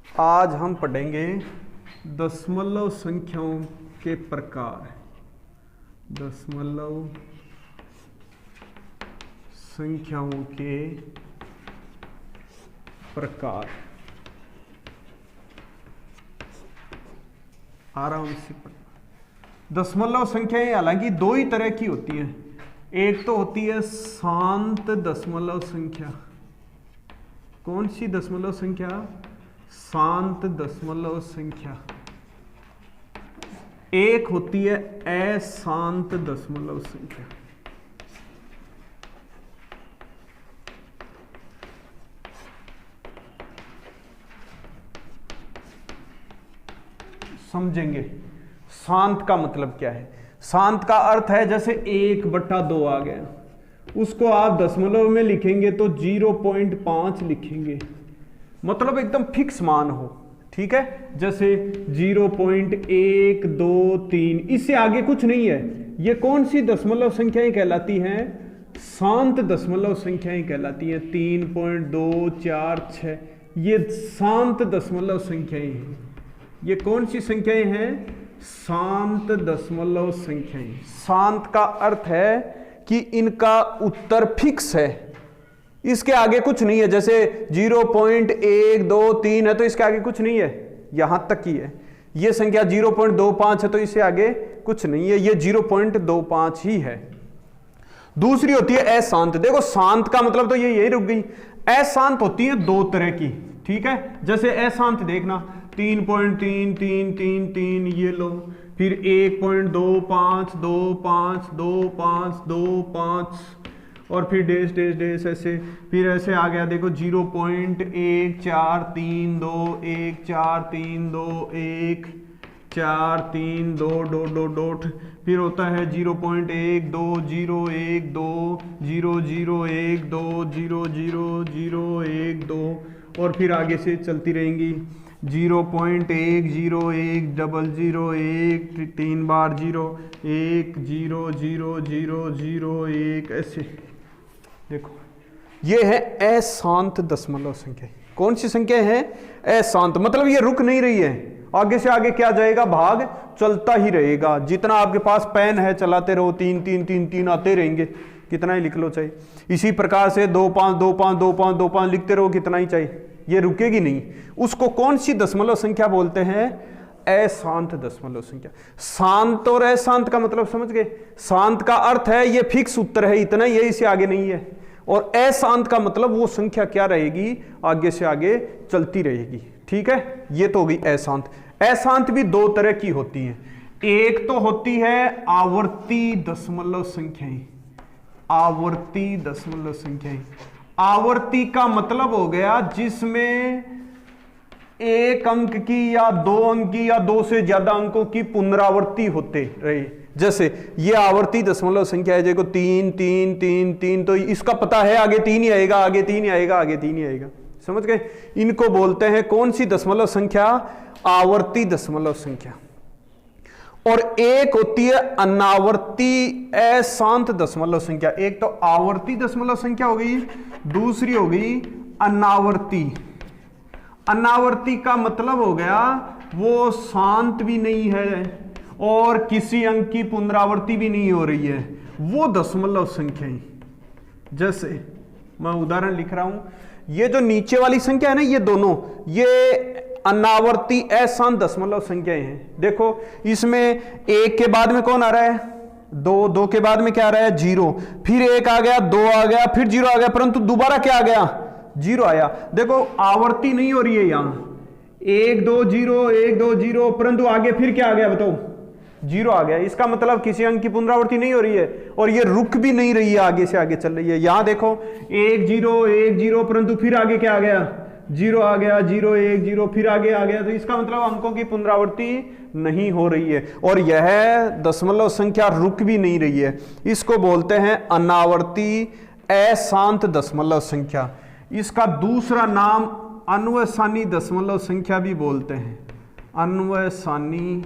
आज हम पढ़ेंगे दशमलव संख्याओं के प्रकार। दशमलव संख्याओं के प्रकार। आराम से पढ़ना। दशमलव संख्याएं हालांकि दो ही तरह की होती हैं। एक तो होती है शांत दशमलव संख्या। कौन सी दशमलव संख्या? शांत दशमलव संख्या। एक होती है अशांत दशमलव संख्या। समझेंगे शांत का मतलब क्या है। शांत का अर्थ है जैसे 1/2 आ गया, उसको आप दशमलव में लिखेंगे तो 0.5 लिखेंगे, मतलब एकदम फिक्स मान हो। ठीक है, जैसे 0.123, इससे आगे कुछ नहीं है। ये कौन सी दशमलव संख्याएं कहलाती हैं? शांत दशमलव संख्याएं कहलाती हैं। 3.246 ये शांत दशमलव संख्याएं हैं। ये कौन सी संख्याएं हैं? शांत दशमलव संख्याएं। शांत का अर्थ है कि इनका उत्तर फिक्स है, इसके आगे कुछ नहीं है। जैसे 0.123 है तो इसके आगे कुछ नहीं है, यहां तक ही है। ये संख्या 0.25 है तो इससे आगे कुछ नहीं है, ये 0.25 ही है। दूसरी होती है अशांत। देखो शांत का मतलब तो ये यही रुक गई। अशांत होती है दो तरह की। ठीक है, जैसे अशांत देखना 3.3333 ये लो, फिर 1.25252525 और फिर डेस डेस डेस ऐसे, फिर ऐसे आ गया। देखो 0.1432 1432 1432 डॉट डॉट डॉट, फिर होता है 0.12012 0012 00012 और फिर आगे से चलती रहेंगी 0.101 001 3 बार 0 1 0 0 0 0 1 ऐसे। देखो ये है अशांत दशमलव संख्या। कौन सी संख्या है? अशांत, मतलब ये रुक नहीं रही है, आगे से आगे क्या जाएगा? भाग चलता ही रहेगा। जितना आपके पास पेन है चलाते रहो, 3 3 3 3 आते रहेंगे, कितना ही लिख लो चाहे। इसी प्रकार से 2 5 2 5 2 5 2 5 लिखते रहो, कितना ही चाहिए, ये रुकेगी नहीं। उसको कौन सी दशमलव संख्या बोलते हैं? अशांत दशमलव संख्या। शांत और अशांत का मतलब समझ गए? शांत का अर्थ है ये फिक्स उत्तर है, इतना ही है, इससे आगे नहीं है। और अशांत का मतलब वो संख्या क्या रहेगी? आगे से आगे चलती रहेगी। ठीक है, ये तो होगी अशांत। अशांत भी दो तरह की होती है। एक तो होती है आवर्ती दशमलव संख्याएं। आवर्ती दशमलव संख्याएं। आवर्ती का मतलब हो गया जिसमें एक अंक की या दो अंक की या दो से ज्यादा अंकों की पुनरावृत्ति होते रहे। जैसे ये आवर्ती दशमलव संख्या है, देखो 3 3 3 3, तो इसका पता है आगे 3 ही आएगा, आगे 3 ही आएगा, आगे 3 ही आएगा। समझ गए? इनको बोलते हैं कौन सी दशमलव संख्या? आवर्ती दशमलव संख्या। और एक होती है अनावर्ती अशांत दशमलव संख्या। एक तो आवर्ती दशमलव संख्या हो गई, दूसरी हो गई अनावर्ती। अनावर्ती का मतलब हो गया वो शांत भी नहीं है और किसी अंक की पुनरावृत्ति भी नहीं हो रही है, वो दशमलव संख्याएं। जैसे मैं उदाहरण लिख रहा हूं, ये जो नीचे वाली संख्या है ना, ये दोनों ये अनावर्ती अशांत दशमलव संख्याएं हैं। देखो इसमें एक के बाद में कौन आ रहा है? 2, 2 के बाद में क्या आ रहा है? 0, फिर 1 आ गया, 2 आ गया, फिर 0 आ गया, परंतु दोबारा क्या आ गया? 0 आया। देखो आवर्ती नहीं हो रही है यहां, 1 2 0 1 2 0, परंतु आगे फिर क्या आ गया बताओ? 0 आ गया। इसका मतलब किसी अंक की पुनरावृत्ति नहीं हो रही है और ये रुक भी नहीं रही है, आगे से आगे चल रही है। यहां देखो 1 0 1 0, परंतु फिर आगे क्या आ गया? 0 आ गया, 0 1 0, फिर आगे आ गया। तो इसका मतलब अंकों की पुनरावृत्ति नहीं हो रही है और यह दशमलव संख्या रुक भी नहीं रही है। इसको बोलते हैं अनावर्ती अशांत दशमलव संख्या। इसका दूसरा नाम अन्वसानी दशमलव संख्या भी बोलते हैं। अन्वसानी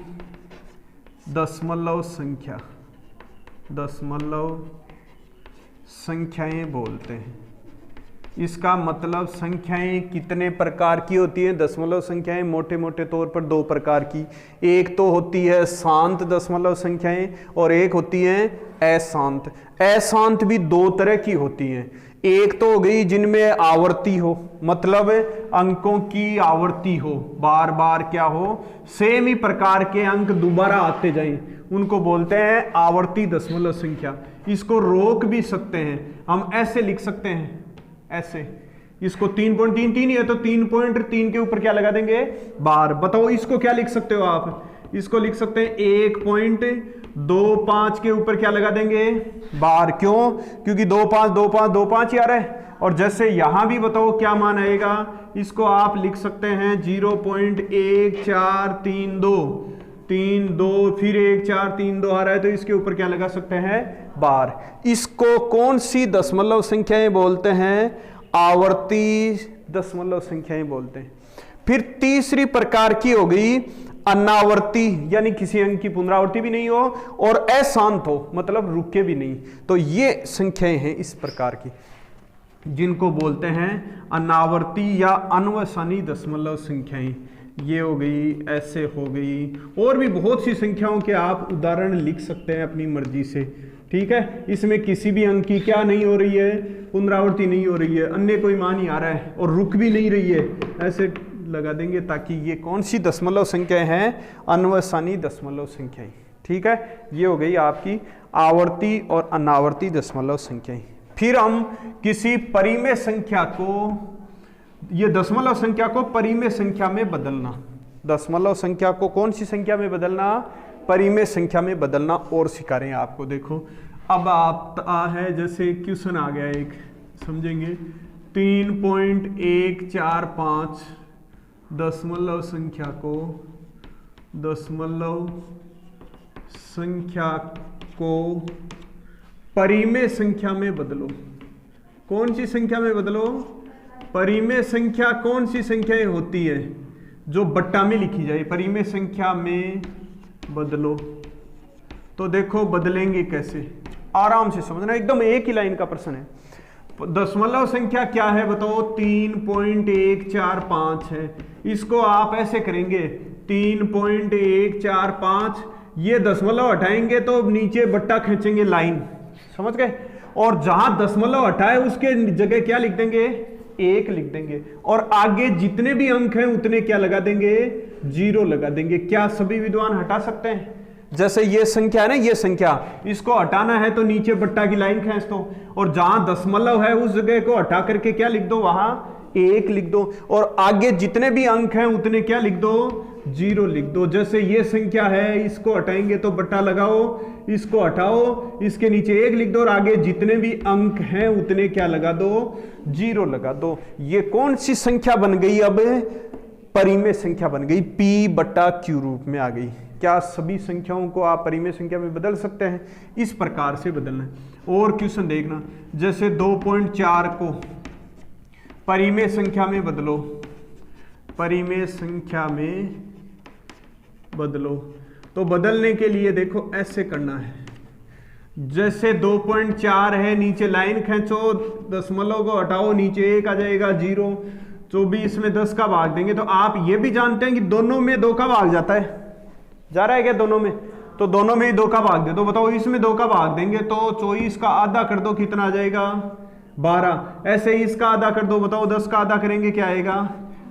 दशमलव संख्या, दशमलव संख्याएं बोलते हैं। इसका मतलब संख्याएं कितने प्रकार की होती हैं? दशमलव संख्याएं मोटे मोटे तौर पर दो प्रकार की, एक तो होती है शांत दशमलव संख्याएं और एक होती है अशांत। अशांत भी दो तरह की होती हैं, एक तो हो गई जिनमें आवर्ती हो, मतलब अंकों की आवर्ती हो, बार बार क्या हो, सेम ही प्रकार के अंक दोबारा आते जाएं, उनको बोलते हैं आवर्ती दशमलव संख्या। इसको रोक भी सकते हैं, हम ऐसे लिख सकते हैं, ऐसे, इसको 3.33 है तो 3.3 के ऊपर क्या लगा देंगे? बार। बताओ इसको क्या लिख सकते हो आप? इसको लिख सकते हैं 1.25 के ऊपर क्या लगा देंगे? बार। क्यों? क्योंकि 25 25 25 ही आ रहा है। और जैसे यहां भी बताओ क्या मान आएगा, इसको आप लिख सकते हैं 0.1432 फिर 1432 आ रहा है तो इसके ऊपर क्या लगा सकते हैं? बार। इसको कौन सी दशमलव संख्याएं बोलते हैं? आवर्ती दशमलव संख्याएं बोलते हैं। फिर तीसरी प्रकार की हो गई अनावर्ती, यानी किसी अंक की पुनरावृत्ति भी नहीं हो और अशांत हो, मतलब रुके भी नहीं। तो ये संख्याएं हैं इस प्रकार की, जिनको बोलते हैं अनावर्ती या अनवसानी दशमलव संख्याएं। ये हो गई, ऐसे हो गई, और भी बहुत सी संख्याओं के आप उदाहरण लिख सकते हैं अपनी मर्जी से। ठीक है, इसमें किसी भी अंक की क्या नहीं हो रही है? पुनरावृत्ति नहीं हो रही है, अन्य कोई मान ही आ रहा है और रुक भी नहीं रही है, ऐसे लगा देंगे ताकि ये कौन सी दशमलव संख्याएं हैं? अनवसानी दशमलव संख्याएं। ठीक है, ये हो गई आपकी आवर्ती और अनावर्ती दशमलव संख्याएं। फिर हम किसी परिमेय संख्या को, ये दशमलव संख्या को परिमेय संख्या में बदलना, दशमलव संख्या को कौन सी संख्या में बदलना? परिमेय संख्या में बदलना और सिखा रहे हैं आपको। देखो अब आता है, जैसे क्वेश्चन आ गया एक, समझेंगे 3.145 दशमलव संख्या को, दशमलव संख्या को परिमेय संख्या में बदलो। कौन सी संख्या में बदलो? परिमेय संख्या कौन सी संख्याएं होती है जो बट्टा में लिखी जाए? परिमेय संख्या में बदलो। तो देखो बदलेंगे कैसे, आराम से समझना, एकदम एक ही लाइन का प्रश्न है। दशमलव संख्या क्या है बताओ? 3.145 है। इसको आप ऐसे करेंगे 3.145, ये दशमलव हटाएंगे तो नीचे बट्टा खींचेंगे लाइन, समझ गए? और जहां दशमलव हटाए उसके जगह क्या लिख देंगे? 1 लिख देंगे, और आगे जितने भी अंक हैं उतने क्या लगा देंगे? 0 लगा देंगे। क्या सभी विद्वान हटा सकते हैं? जैसे ये संख्या है ना, ये संख्या, इसको हटाना है तो नीचे बट्टा की लाइन खींच दो, और जहां दशमलव है उस जगह को हटा करके क्या लिख दो? वहां 1 लिख दो, और आगे जितने भी अंक हैं उतने क्या लिख दो? 0 लिख दो। जैसे ये संख्या है, इसको हटाएंगे तो बट्टा लगाओ, इसको हटाओ, इसके नीचे 1 लिख दो, और आगे जितने भी अंक हैं उतने क्या लगा दो? 0 लगा दो। ये कौन सी संख्या बन गई? अब परिमेय संख्या बन गई, P/Q रूप में आ गई। क्या सभी संख्याओं को आप परिमेय संख्या में बदल सकते हैं? इस प्रकार से बदलना है। और क्वेश्चन देखना, जैसे 2.4 को परिमेय संख्या में बदलो, परिमेय संख्या में बदलो। तो बदलने के लिए देखो ऐसे करना है, जैसे 2.4 है, नीचे लाइन खींचो, दशमलव को हटाओ, नीचे 1 आ जाएगा 0, 24 में 10 का भाग देंगे। तो आप ये भी जानते हैं कि दोनों में 2 का भाग जाता है, जा रहा है क्या दोनों में? तो दोनों में ही 2 का भाग दे दो। बताओ इसमें 2 का भाग देंगे तो 24 का आधा कर दो, कितना आ जाएगा? 12। ऐसे ही इसका आधा कर दो, बताओ 10 का आधा करेंगे क्या आएगा?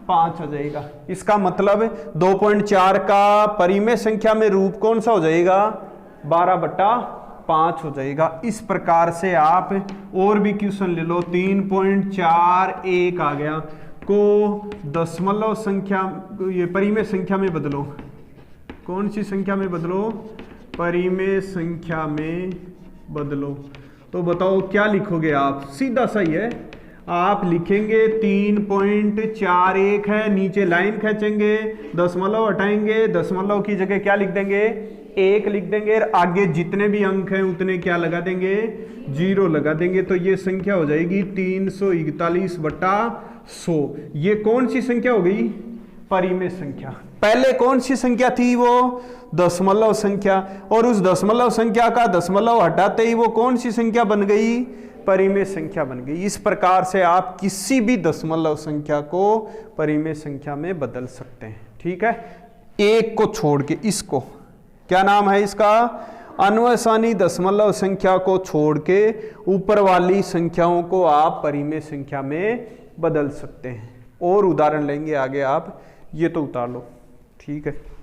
5 आ जाएगा। इसका मतलब 2.4 का परिमेय संख्या में रूप कौन सा हो जाएगा? 12/5 हो जाएगा। इस प्रकार से आप और भी क्वेश्चन ले लो। 3.41 आ गया को दशमलव संख्या, ये परिमेय संख्या में बदलो। कौन सी संख्या में बदलो? परिमेय संख्या में बदलो। तो बताओ क्या लिखोगे आप? सीधा सही है, आप लिखेंगे 3.41 है, नीचे लाइन खींचेंगे, दशमलव हटाएंगे, दशमलव की जगह क्या लिख देंगे? 1 लिख देंगे, और आगे जितने भी अंक हैं उतने क्या लगा देंगे? 0 लगा देंगे। तो ये संख्या हो जाएगी 341/100। ये कौन सी संख्या हो गई? परिमेय संख्या। पहले कौन सी संख्या थी? वो दशमलव संख्या, और उस दशमलव संख्या का दशमलव हटाते ही वो कौन सी संख्या बन गई? परिमेय संख्या बन गई। इस प्रकार से आप किसी भी दशमलव संख्या को परिमेय संख्या में बदल सकते हैं। ठीक है, एक को छोड़ के, इसको क्या नाम है इसका, अन्वसानी दशमलव संख्या को छोड़ के ऊपर वाली संख्याओं को आप परिमेय संख्या में बदल सकते हैं। और उदाहरण लेंगे आगे आप, ये तो उतार लो। ठीक है।